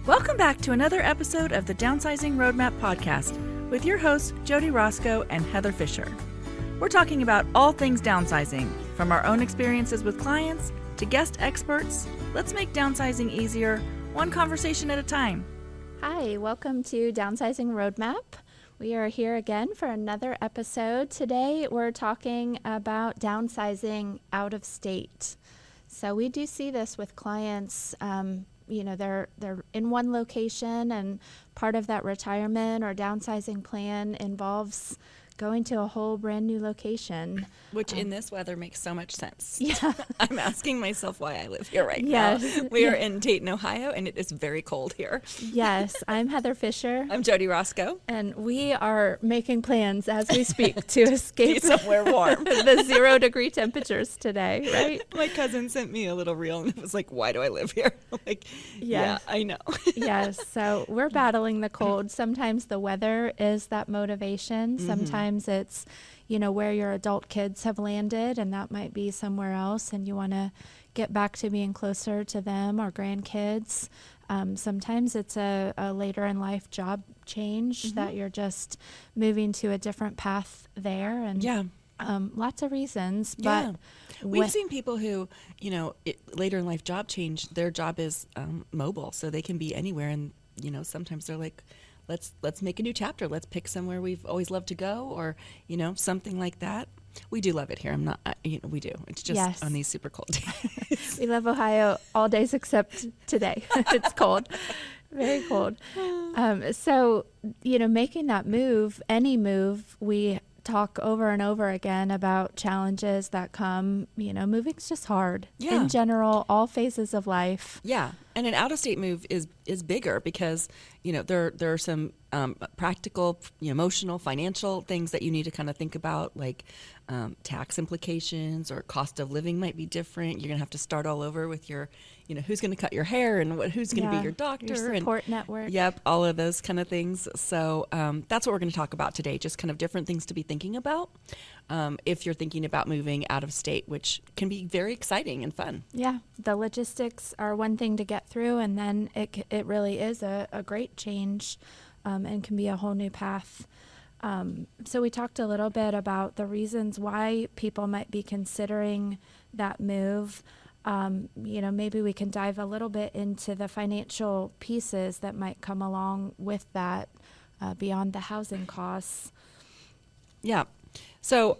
Welcome back to another episode of the Downsizing Roadmap Podcast with your hosts, Jody Roscoe and Heather Fisher. We're talking about all things downsizing, from our own experiences with clients to guest experts. Let's make downsizing easier, one conversation at a time. Hi, welcome to Downsizing Roadmap. We are here again for another episode. Today we're talking about downsizing out of state. So we do see this with clients. They're in one location, and part of that retirement or downsizing plan involves going to a whole brand new location. Which in this weather makes so much sense. Yeah. I'm asking myself why I live here right now. We are in Dayton, Ohio, and it is very cold here. Yes, I'm Heather Fisher. I'm Jody Roscoe. And we are making plans as we speak to escape somewhere warm. The 0 degree temperatures today, right? My cousin sent me a little reel, and it was like, why do I live here? I'm like, yeah, I know. Yes, so we're battling the cold. Sometimes the weather is that motivation. Sometimes it's, where your adult kids have landed, and that might be somewhere else, and you want to get back to being closer to them or grandkids. Sometimes it's a later in life job change that you're just moving to a different path there, and lots of reasons. But we've seen people who, later in life job change, their job is mobile, so they can be anywhere, and sometimes they're like, let's make a new chapter. Let's pick somewhere we've always loved to go, or something like that. We do love it here. We do. It's just on these super cold days. We love Ohio all days except today. It's cold, very cold. So making that move, any move, we talk over and over again about challenges that come. Moving's just hard in general, all phases of life. Yeah. And an out-of-state move is bigger because, there are some practical, emotional, financial things that you need to kind of think about, like tax implications or cost of living might be different. You're going to have to start all over with your, who's going to cut your hair and who's going to be your doctor. Your support network. Yep, all of those kind of things. So that's what we're going to talk about today, just kind of different things to be thinking about if you're thinking about moving out of state, which can be very exciting and fun. Yeah, the logistics are one thing to get through, and then it really is a great change and can be a whole new path. So we talked a little bit about the reasons why people might be considering that move. Maybe we can dive a little bit into the financial pieces that might come along with that beyond the housing costs. Yeah. So,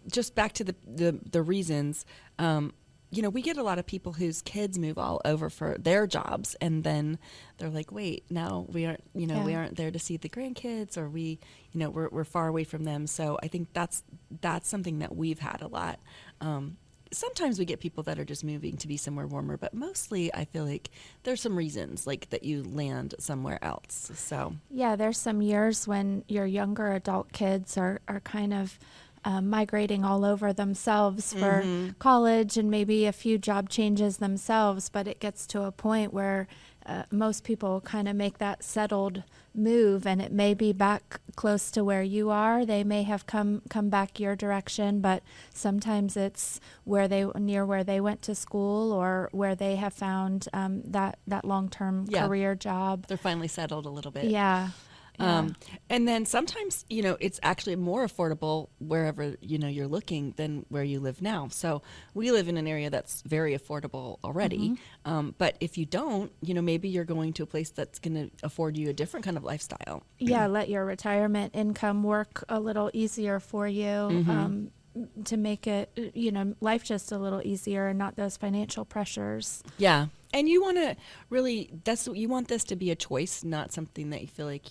just back to the reasons, we get a lot of people whose kids move all over for their jobs, and then they're like, wait, now we aren't, we aren't there to see the grandkids, or we're far away from them. So I think that's something that we've had a lot. Sometimes we get people that are just moving to be somewhere warmer, but mostly I feel like there's some reasons like that you land somewhere else. So yeah, there's some years when your younger adult kids are kind of migrating all over themselves for college and maybe a few job changes themselves, but it gets to a point where most people kind of make that settled move, and it may be back close to where you are. They may have come back your direction, but sometimes it's near where they went to school, or where they have found that long-term career job. They're finally settled a little bit. Yeah. And then sometimes, it's actually more affordable wherever, you're looking than where you live now. So we live in an area that's very affordable already. But if you don't, maybe you're going to a place that's going to afford you a different kind of lifestyle. Yeah, let your retirement income work a little easier for you. To make it, life just a little easier and not those financial pressures. Yeah. And you want to really, you want this to be a choice, not something that you feel like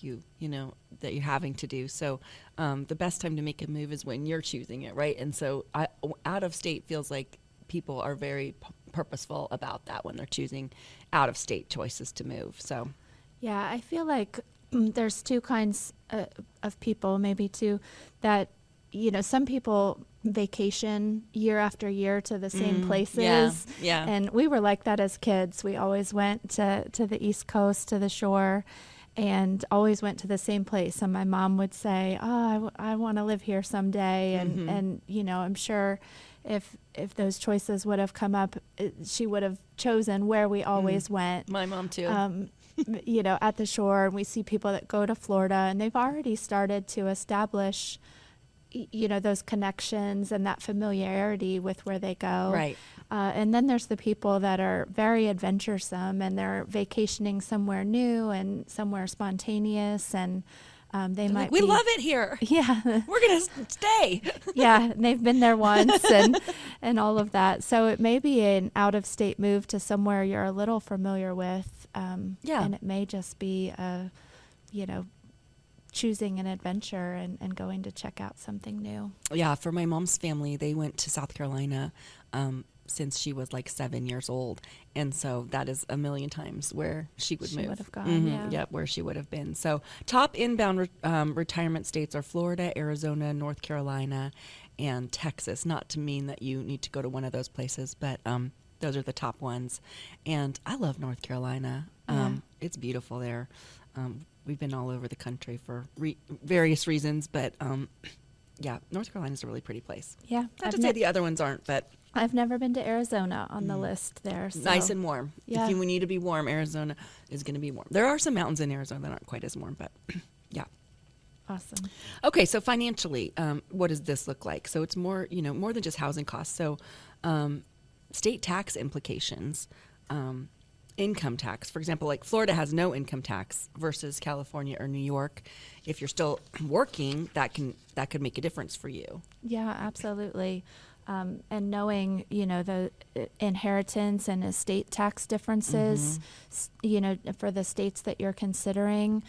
that you're having to do. So the best time to make a move is when you're choosing it, right? And so out of state feels like people are very purposeful about that when they're choosing out of state choices to move. So yeah, I feel like there's two kinds of people, maybe two, that some people vacation year after year to the same places. Yeah. And we were like that as kids. We always went to the East Coast, to the shore, and always went to the same place. And my mom would say, I want to live here someday. And, I'm sure if those choices would have come up, she would have chosen where we always went. My mom too. At the shore. And we see people that go to Florida, and they've already started to establish, those connections and that familiarity with where they go. Right. And then there's the people that are very adventuresome, and they're vacationing somewhere new and somewhere spontaneous, and they might we love it here. Yeah. We're going to stay. Yeah, and they've been there once and all of that. So it may be an out-of-state move to somewhere you're a little familiar with. And it may just be, choosing an adventure and going to check out something new. Yeah, for my mom's family, they went to South Carolina since she was like 7 years old. And so that is a million times where she would move. She would have gone, yeah. Yep, where she would have been. So top inbound retirement states are Florida, Arizona, North Carolina, and Texas. Not to mean that you need to go to one of those places, but those are the top ones. And I love North Carolina. It's beautiful there. We've been all over the country for various reasons, but North Carolina is a really pretty place. Yeah. Not to say the other ones aren't, but I've never been to Arizona on the list there. So. Nice and warm. Yeah. If you need to be warm, Arizona is going to be warm. There are some mountains in Arizona that aren't quite as warm, but yeah. Awesome. Okay, so financially, what does this look like? So it's more, more than just housing costs. So state tax implications, income tax. For example, like Florida has no income tax versus California or New York. If you're still working, that could make a difference for you. Yeah, absolutely. And knowing, the inheritance and estate tax differences, for the states that you're considering,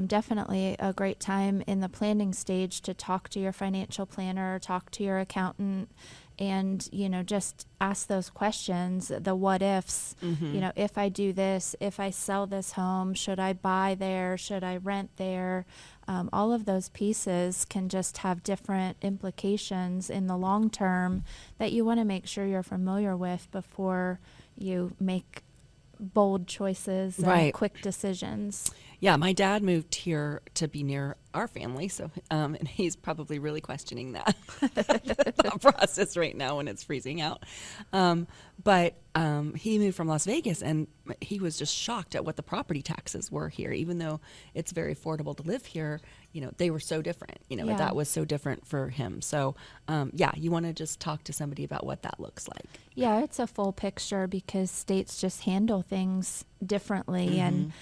definitely a great time in the planning stage to talk to your financial planner, talk to your accountant, and, just ask those questions, the what ifs, if I do this, if I sell this home, should I buy there, should I rent there? All of those pieces can just have different implications in the long term that you want to make sure you're familiar with before you make bold choices and quick decisions. Yeah, my dad moved here to be near our family, so and he's probably really questioning that process right now when it's freezing out. But he moved from Las Vegas, and he was just shocked at what the property taxes were here. Even though it's very affordable to live here, they were so different. That was so different for him. So, you want to just talk to somebody about what that looks like. Yeah, it's a full picture because states just handle things differently. And,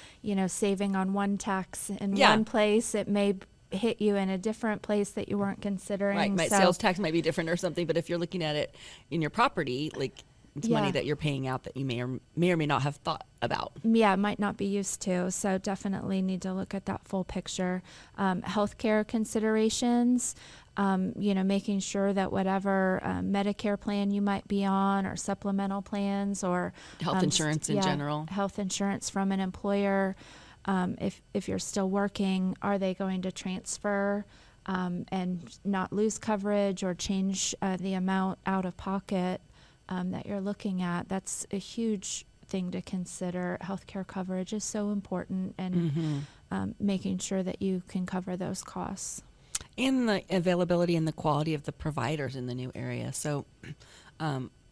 saving on one tax in one place, it may hit you in a different place that you weren't considering. Right, sales tax might be different or something, but if you're looking at it in your property, like it's money that you're paying out that you may or may not have thought about. Yeah, might not be used to. So definitely need to look at that full picture. Healthcare considerations, making sure that whatever Medicare plan you might be on or supplemental plans or health insurance in general. Health insurance from an employer. If you're still working, are they going to transfer and not lose coverage or change the amount out of pocket that you're looking at? That's a huge thing to consider. Healthcare coverage is so important, and making sure that you can cover those costs. And the availability and the quality of the providers in the new area. So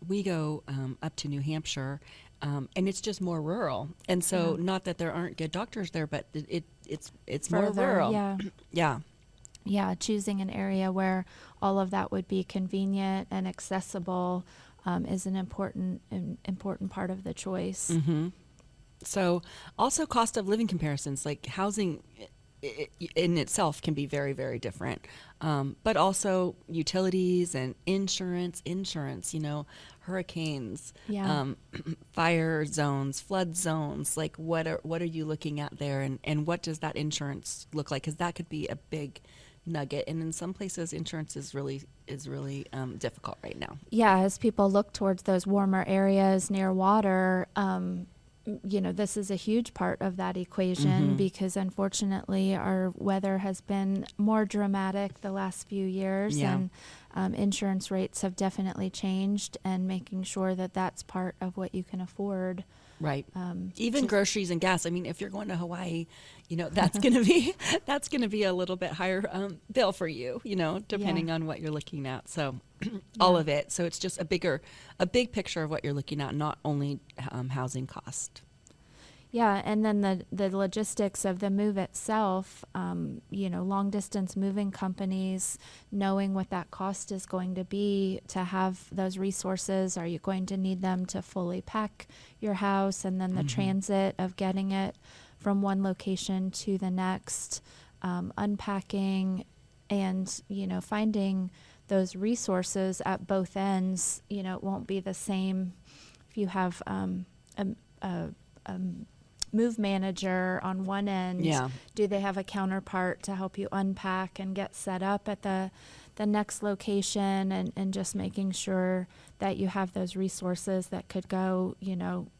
we go up to New Hampshire, and it's just more rural. And so not that there aren't good doctors there, but it's more rural. Yeah, choosing an area where all of that would be convenient and accessible is an important part of the choice. So also cost of living comparisons, like housing in itself can be very, very different. But also utilities and insurance, hurricanes, fire zones, flood zones. Like what are you looking at there, and what does that insurance look like? Because that could be a big nugget, and in some places insurance is really difficult right now. Yeah, as people look towards those warmer areas near water, this is a huge part of that equation because unfortunately our weather has been more dramatic the last few years, and insurance rates have definitely changed, and making sure that that's part of what you can afford Right. Even groceries and gas. I mean, if you're going to Hawaii, that's going to be a little bit higher bill for you, depending on what you're looking at. So all of it. So it's just a big picture of what you're looking at, not only housing cost. Yeah, and then the logistics of the move itself, long distance moving companies, knowing what that cost is going to be to have those resources. Are you going to need them to fully pack your house, and then the transit of getting it from one location to the next, unpacking, and, finding those resources at both ends. It won't be the same if you have a move manager on one end. Do they have a counterpart to help you unpack and get set up at the next location, and just making sure that you have those resources that could go,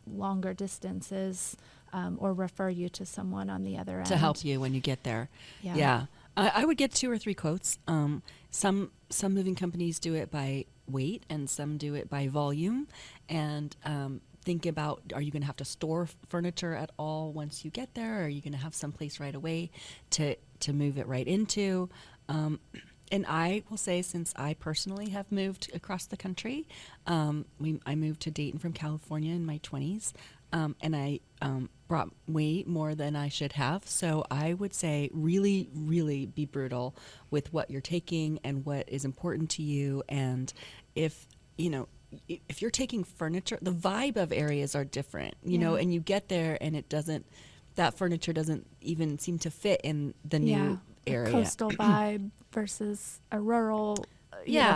longer distances, or refer you to someone on the other end to help you when you get there. Yeah. I would get 2 or 3 quotes. Some moving companies do it by weight, and some do it by volume, and think about, are you going to have to store furniture at all once you get there? Or are you going to have some place right away to move it right into? And I will say, since I personally have moved across the country, I moved to Dayton from California in my 20s, and I brought way more than I should have. So I would say really, really be brutal with what you're taking and what is important to you. And if you're taking furniture, the vibe of areas are different, and you get there and that furniture doesn't even seem to fit in the new area. A coastal vibe versus a rural,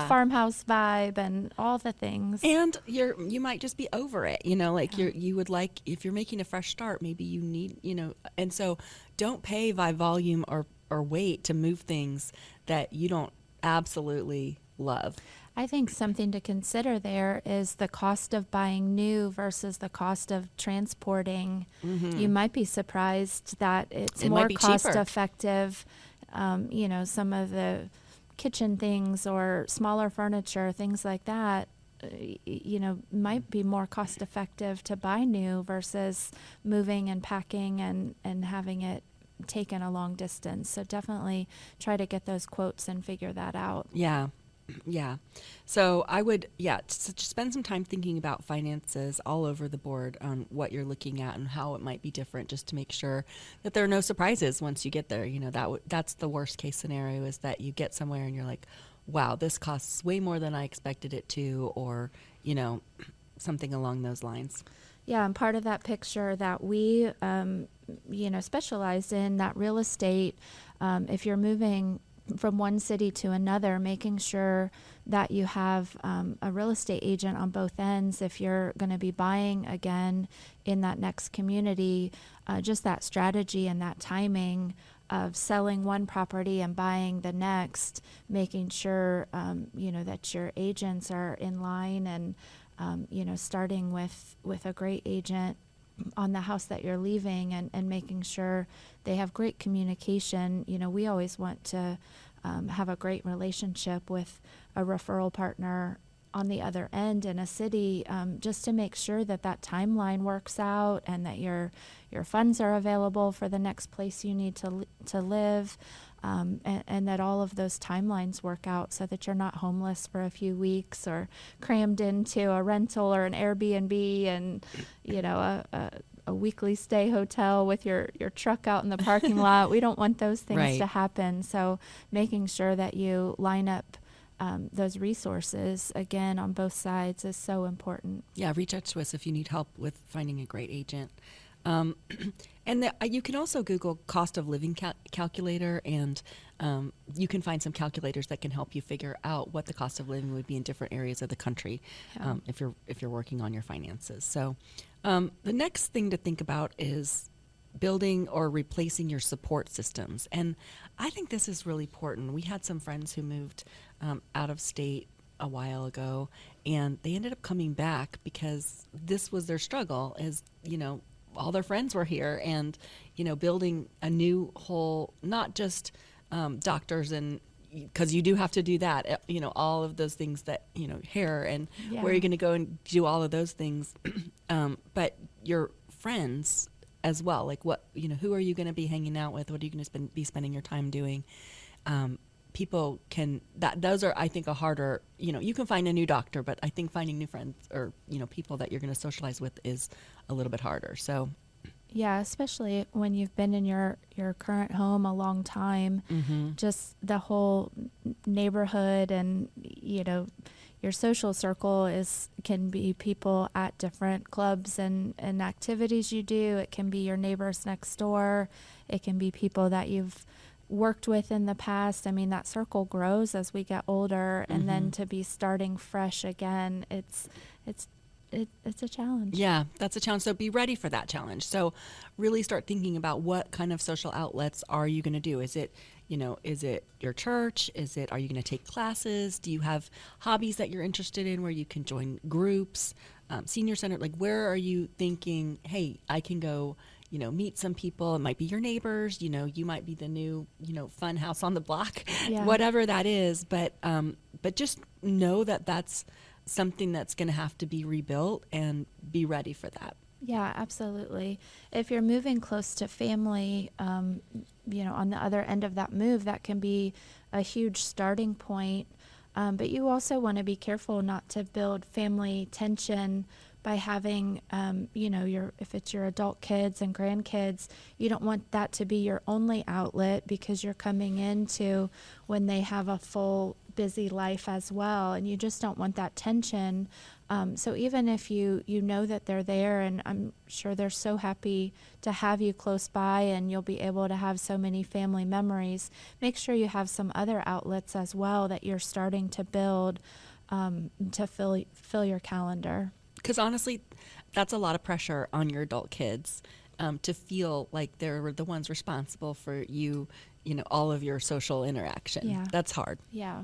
farmhouse vibe, and all the things. And you might just be over it, you would like, if you're making a fresh start, maybe you need, and so don't pay by volume or weight to move things that you don't absolutely love. I think something to consider there is the cost of buying new versus the cost of transporting. You might be surprised that it's more cost effective. Some of the kitchen things or smaller furniture, things like that, might be more cost effective to buy new versus moving and packing and having it taken a long distance. So definitely try to get those quotes and figure that out. Yeah. So I would, just spend some time thinking about finances all over the board on what you're looking at and how it might be different, just to make sure that there are no surprises once you get there. That's the worst case scenario, is that you get somewhere and you're like, wow, this costs way more than I expected it to, or, something along those lines. Yeah, and part of that picture that we, specialize in, that real estate, if you're moving from one city to another, making sure that you have a real estate agent on both ends. If you're going to be buying again in that next community, just that strategy and that timing of selling one property and buying the next, making sure, that your agents are in line, and, starting with a great agent on the house that you're leaving, and making sure they have great communication. We always want to have a great relationship with a referral partner on the other end in a city, just to make sure that timeline works out, and that your funds are available for the next place you need to live, and that all of those timelines work out, so that you're not homeless for a few weeks or crammed into a rental or an Airbnb and a weekly stay hotel with your truck out in the parking lot. We don't want those things to happen. So making sure that you line up those resources, again, on both sides is so important. Yeah, reach out to us if you need help with finding a great agent. And you can also Google cost of living calculator, and you can find some calculators that can help you figure out what the cost of living would be in different areas of the country, if you're working on your finances. So the next thing to think about is building or replacing your support systems. And I think this is really important. We had some friends who moved out of state a while ago, and they ended up coming back because this was their struggle, is, all their friends were here, and, building a new whole, not just doctors, and because you do have to do that, all of those things that, hair and where you're going to go and do all of those things. But, your friends as well. Like what, who are you going to be hanging out with? What are you going to be spending your time doing? People those are, I think, a harder, you can find a new doctor, but I think finding new friends or, people that you're going to socialize with is a little bit harder. So yeah, especially when you've been in your current home a long time, just the whole neighborhood and, your social circle can be people at different clubs and activities you do. It can be your neighbors next door. It can be people that you've worked with in the past. I mean, that circle grows as we get older, and then to be starting fresh again, it's a challenge. Yeah, that's a challenge. So be ready for that challenge. So really start thinking about what kind of social outlets are you going to do? Is it your church? Are you going to take classes? Do you have hobbies that you're interested in where you can join groups, senior center? Like, where are you thinking, hey, I can go, meet some people. It might be your neighbors, you might be the new, fun house on the block, whatever that is. But just know that that's something that's going to have to be rebuilt, and be ready for that. Yeah, absolutely. If you're moving close to family, on the other end of that move, that can be a huge starting point. But you also want to be careful not to build family tension by having, if it's your adult kids and grandkids, you don't want that to be your only outlet, because you're coming into when they have a full busy life as well, and you just don't want that tension. So even if you know that they're there, and I'm sure they're so happy to have you close by and you'll be able to have so many family memories, make sure you have some other outlets as well that you're starting to build to fill your calendar. Because honestly, that's a lot of pressure on your adult kids to feel like they're the ones responsible for you, all of your social interaction. Yeah. That's hard. Yeah.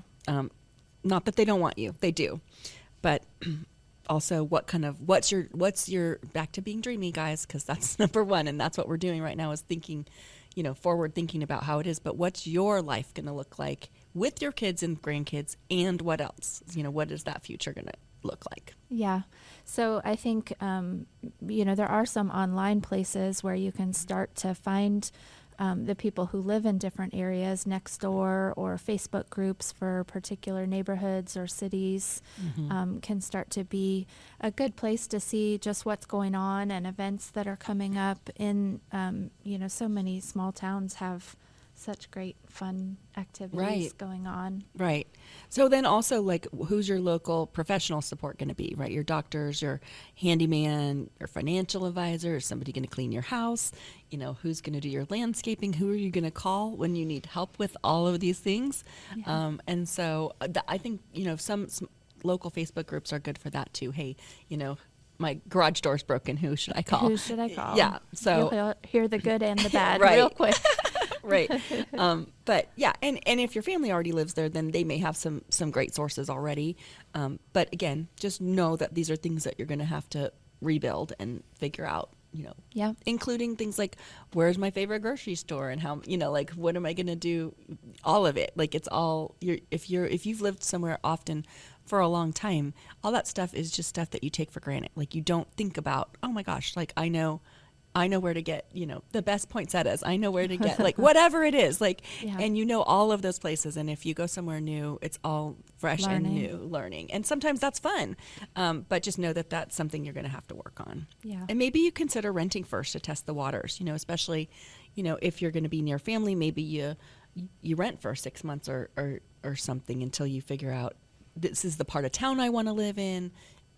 Not that they don't want you, they do. But also what's your, back to being dreamy, guys, because that's number one. And that's what we're doing right now, is thinking, forward thinking about how it is. But what's your life going to look like with your kids and grandkids, and what else? What is that future going to look like? Yeah. So I think, there are some online places where you can start to find the people who live in different areas next door, or Facebook groups for particular neighborhoods or cities can start to be a good place to see just what's going on and events that are coming up in, so many small towns have such great fun activities going on. Right. So then also, like, who's your local professional support going to be, right? Your doctors, your handyman, your financial advisor, is somebody going to clean your house? Who's going to do your landscaping? Who are you going to call when you need help with all of these things? Yeah. And so I think, some local Facebook groups are good for that too. Hey, my garage door's broken. Who should I call? Who should I call? Yeah. So you'll hear the good and the bad right. real quick. Right. But yeah, and if your family already lives there, then they may have some great sources already. But again, just know that these are things that you're going to have to rebuild and figure out, including things like, where's my favorite grocery store, and how, like, what am I going to do? All of it. Like, it's all, if you've lived somewhere often for a long time, all that stuff is just stuff that you take for granted. Like, you don't think about, oh my gosh, like, I know where to get, the best poinsettias. I know where to get, like, whatever it is, like, and all of those places. And if you go somewhere new, it's all fresh and new learning. And sometimes that's fun. But just know that that's something you're going to have to work on. Yeah. And maybe you consider renting first to test the waters, especially, if you're going to be near family, maybe you rent for 6 months or something until you figure out, this is the part of town I want to live in.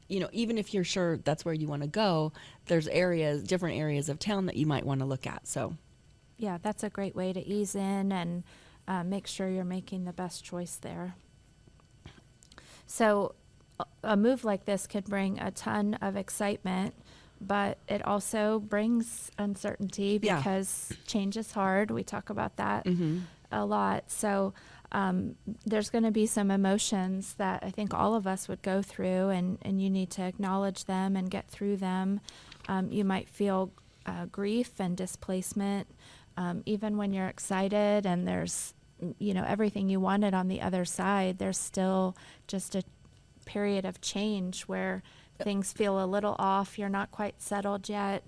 Even if you're sure that's where you want to go, there's different areas of town that you might want to look at. So, yeah, that's a great way to ease in and make sure you're making the best choice there. So a move like this could bring a ton of excitement, but it also brings uncertainty because change is hard. We talk about that a lot. So there's going to be some emotions that I think all of us would go through, and you need to acknowledge them and get through them. You might feel grief and displacement, even when you're excited and there's, everything you wanted on the other side. There's still just a period of change where things feel a little off, you're not quite settled yet,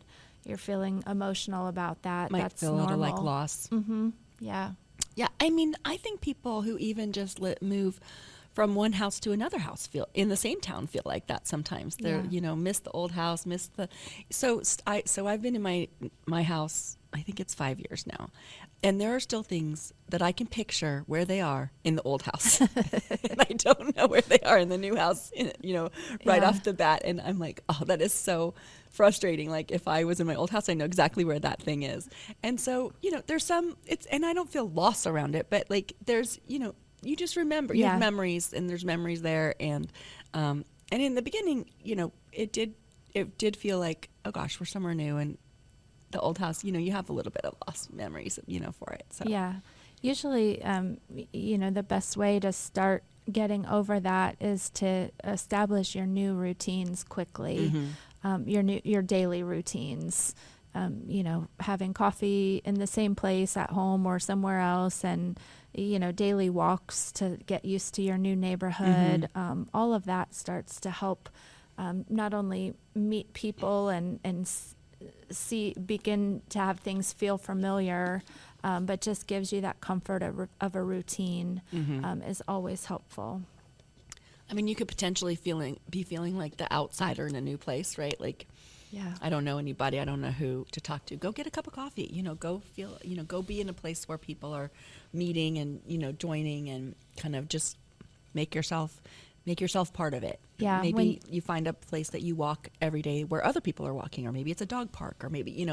you're feeling emotional about that. Might That's feel a normal. little like loss. Mm-hmm. Yeah. Yeah, I mean, I think people who even just move from one house to another house feel in the same town feel like that sometimes. They're miss the old house, miss the. So I've been in my house. I think it's 5 years now, and there are still things that I can picture where they are in the old house, and I don't know where they are in the new house. Right off the bat, and I'm like, oh, that is so frustrating. Like if I was in my old house, I know exactly where that thing is. And so, there's and I don't feel lost around it, but like there's, you just remember, you have memories, and there's memories there. And in the beginning, it did feel like, oh gosh, we're somewhere new, and the old house, you have a little bit of lost memories, for it. So yeah, usually, the best way to start getting over that is to establish your new routines quickly. Your daily routines, having coffee in the same place at home or somewhere else, and daily walks to get used to your new neighborhood. All of that starts to help not only meet people and begin to have things feel familiar, but just gives you that comfort of a routine. Is always helpful. I mean, you could potentially be feeling like the outsider in a new place, right? Like, I don't know anybody. I don't know who to talk to. Go get a cup of coffee. Go be in a place where people are meeting and, joining, and kind of just make yourself part of it. Yeah. Maybe you find a place that you walk every day where other people are walking, or maybe it's a dog park, or maybe,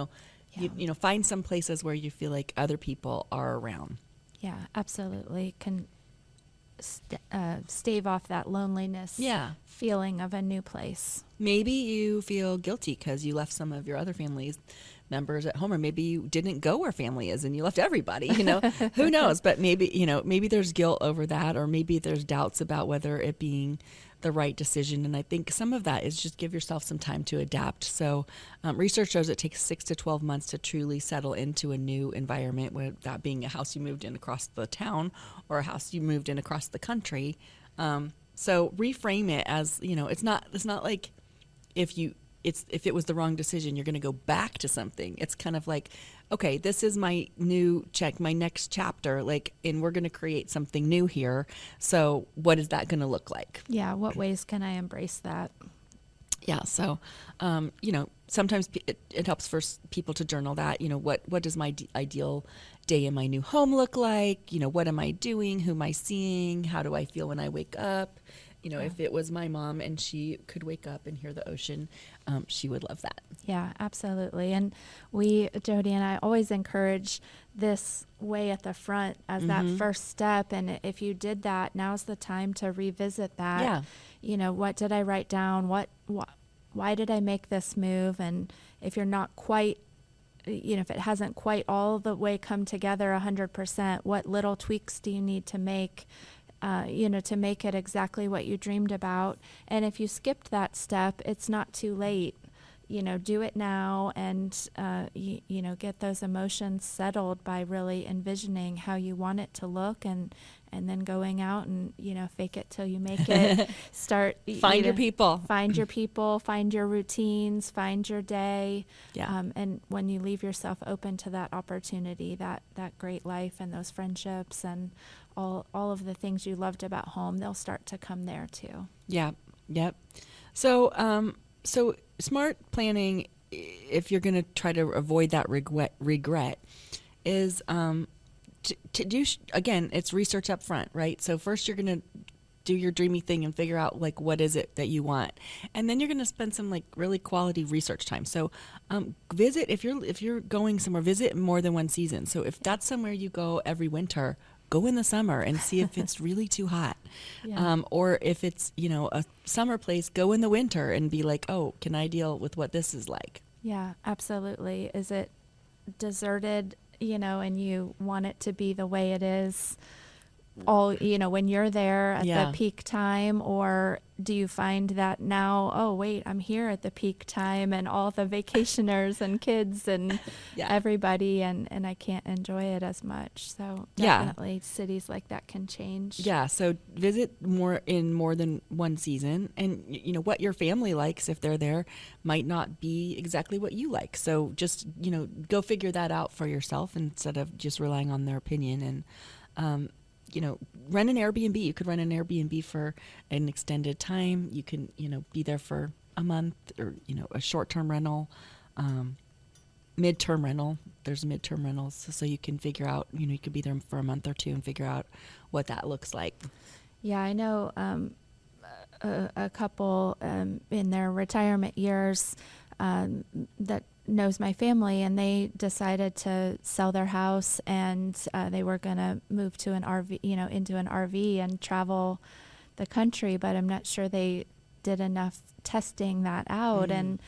find some places where you feel like other people are around. Yeah, absolutely. Can stave off that loneliness feeling of a new place. Maybe you feel guilty because you left some of your other family members at home, or maybe you didn't go where family is and you left everybody, who knows? But maybe there's guilt over that, or maybe there's doubts about whether it being the right decision. And I think some of that is just give yourself some time to adapt. So research shows it takes 6 to 12 months to truly settle into a new environment, whether that being a house you moved in across the town or a house you moved in across the country. So reframe it as, it's not like if it was the wrong decision, you're going to go back to something. It's kind of like, okay, this is my my next chapter, and we're going to create something new here. So what is that going to look like? Yeah. What ways can I embrace that? Yeah. So, sometimes it helps for people to journal that, what does my ideal day in my new home look like? What am I doing? Who am I seeing? How do I feel when I wake up? If it was my mom and she could wake up and hear the ocean, she would love that. Yeah, absolutely. And Jody and I always encourage this way at the front as that first step. And if you did that, now's the time to revisit that. Yeah. What did I write down? Why did I make this move? And if you're not quite, if it hasn't quite all the way come together 100%, what little tweaks do you need to make? To make it exactly what you dreamed about. And if you skipped that step, it's not too late. Do it now, and, get those emotions settled by really envisioning how you want it to look, and then going out and, fake it till you make it. Start. Find your people. Find your people, find your routines, find your day. Yeah. And when you leave yourself open to that opportunity, that great life and those friendships and all of the things you loved about home, they'll start to come there too. Yeah. Yep. So smart planning, if you're going to try to avoid that regret, is to do, again, it's research up front, right? So first you're going to do your dreamy thing and figure out what is it that you want. And then you're going to spend some really quality research time. So visit, if you're going somewhere, visit more than one season. So if that's somewhere you go every winter, go in the summer and see if it's really too hot. Yeah. Or if it's, a summer place, go in the winter and be like, oh, can I deal with what this is like? Yeah, absolutely. Is it deserted, and you want it to be the way it is? all, when you're there at Yeah. the peak time, or do you find that now, oh wait, I'm here at the peak time and all the vacationers and kids and Yeah. everybody, and I can't enjoy it as much. So Yeah. definitely cities like that can change. Yeah, so visit more than one season, and what your family likes if they're there might not be exactly what you like. So just go figure that out for yourself instead of just relying on their opinion. And rent an Airbnb. You could rent an Airbnb for an extended time. You can be there for a month, or a short-term rental, midterm rental. There's midterm rentals, so you can figure out, you could be there for a month or two and figure out what that looks like. Yeah, I know a couple in their retirement years that knows my family, and they decided to sell their house, and they were going to move to an RV, into an RV and travel the country, but I'm not sure they did enough testing that out. And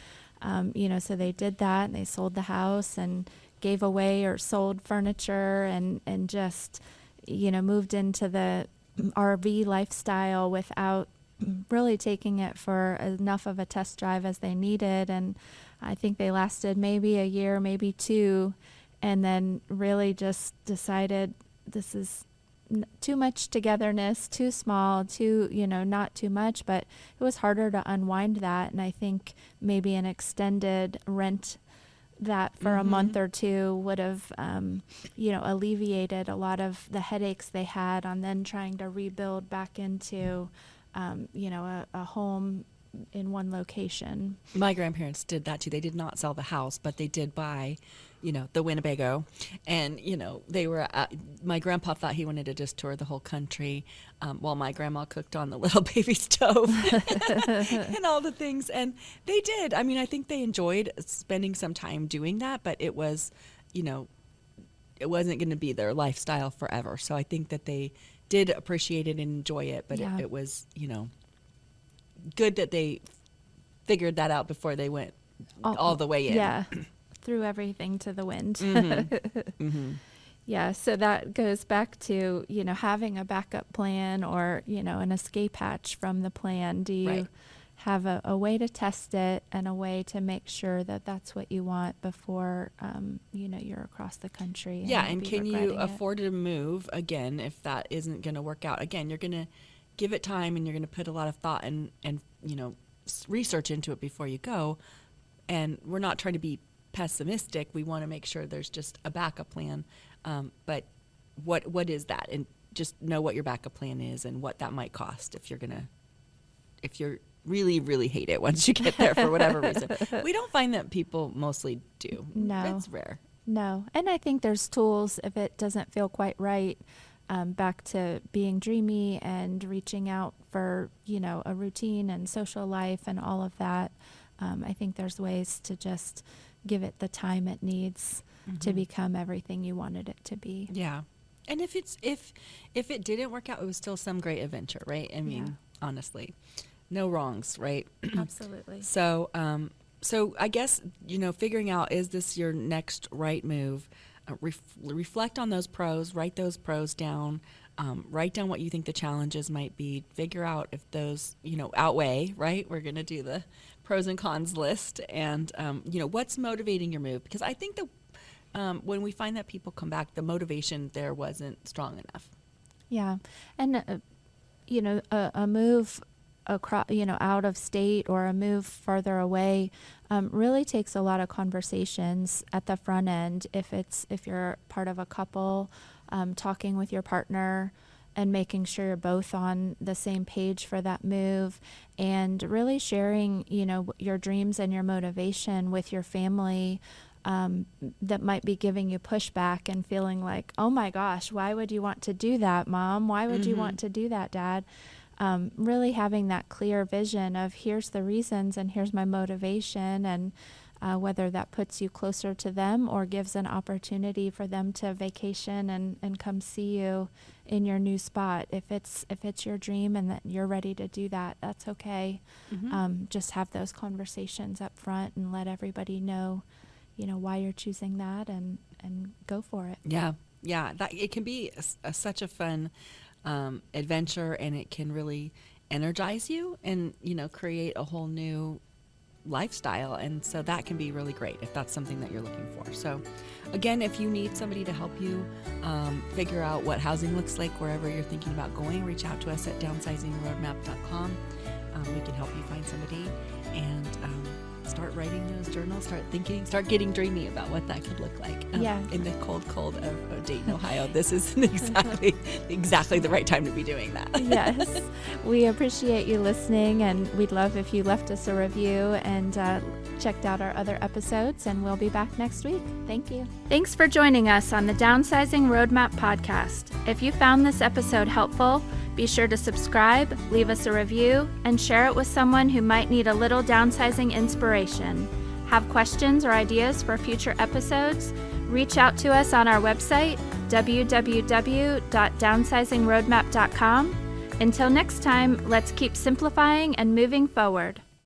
so they did that, and they sold the house and gave away or sold furniture, and just moved into the RV lifestyle without really taking it for enough of a test drive as they needed. And I think they lasted maybe a year, maybe two, and then really just decided this is too much togetherness, too small, too, not too much, but it was harder to unwind that. And I think maybe an extended rent that for a month or two would have, alleviated a lot of the headaches they had on then trying to rebuild back into, a home in one location. My grandparents did that too. They did not sell the house, but they did buy, the Winnebago. And, they were, my grandpa thought he wanted to just tour the whole country while my grandma cooked on the little baby stove and all the things. And they did. I mean, I think they enjoyed spending some time doing that, but it was, it wasn't going to be their lifestyle forever. So I think that they did appreciate it and enjoy it, but it was, good that they figured that out before they went all the way in. Yeah, threw everything to the wind. Yeah, so that goes back to, having a backup plan or, an escape hatch from the plan. Do you have a way to test it and a way to make sure that that's what you want before, you're across the country? And can you afford to move again if that isn't going to work out? Again, you're going to give it time, and you're going to put a lot of thought and research into it before you go. And we're not trying to be pessimistic. We want to make sure there's just a backup plan. But what is that? And just know what your backup plan is and what that might cost if you're really, really hate it once you get there for whatever reason. We don't find that people mostly do. No. It's rare. No. And I think there's tools if it doesn't feel quite right. Back to being dreamy and reaching out for, a routine and social life and all of that. I think there's ways to just give it the time it needs to become everything you wanted it to be. Yeah. And if it didn't work out, it was still some great adventure, right? I mean, honestly, no wrongs, right? Absolutely. So I guess, figuring out, is this your next right move? Reflect on those pros, write those pros down, write down what you think the challenges might be, figure out if those, outweigh, right? We're going to do the pros and cons list, and, what's motivating your move? Because I think that when we find that people come back, the motivation there wasn't strong enough. Yeah. And, a move across, out of state or a move further away really takes a lot of conversations at the front end. If you're part of a couple, talking with your partner and making sure you're both on the same page for that move, and really sharing, your dreams and your motivation with your family that might be giving you pushback and feeling like, oh my gosh, why would you want to do that, Mom? Why would you want to do that, Dad? Really having that clear vision of here's the reasons and here's my motivation, and whether that puts you closer to them or gives an opportunity for them to vacation and come see you in your new spot. If it's your dream and that you're ready to do that, that's okay. Just have those conversations up front and let everybody know, why you're choosing that, and go for it. Yeah. That it can be such a fun adventure, and it can really energize you and, create a whole new lifestyle. And so that can be really great if that's something that you're looking for. So again, if you need somebody to help you figure out what housing looks like wherever you're thinking about going, reach out to us at downsizingroadmap.com. We can help you find somebody and start writing those journals, start thinking, start getting dreamy about what that could look like in the cold of Dayton, Ohio. This is exactly the right time to be doing that. Yes. We appreciate you listening, and we'd love if you left us a review and checked out our other episodes, and we'll be back next week. Thank you. Thanks for joining us on the Downsizing Roadmap Podcast. If you found this episode helpful, be sure to subscribe, leave us a review, and share it with someone who might need a little downsizing inspiration. Have questions or ideas for future episodes? Reach out to us on our website, www.downsizingroadmap.com. Until next time, let's keep simplifying and moving forward.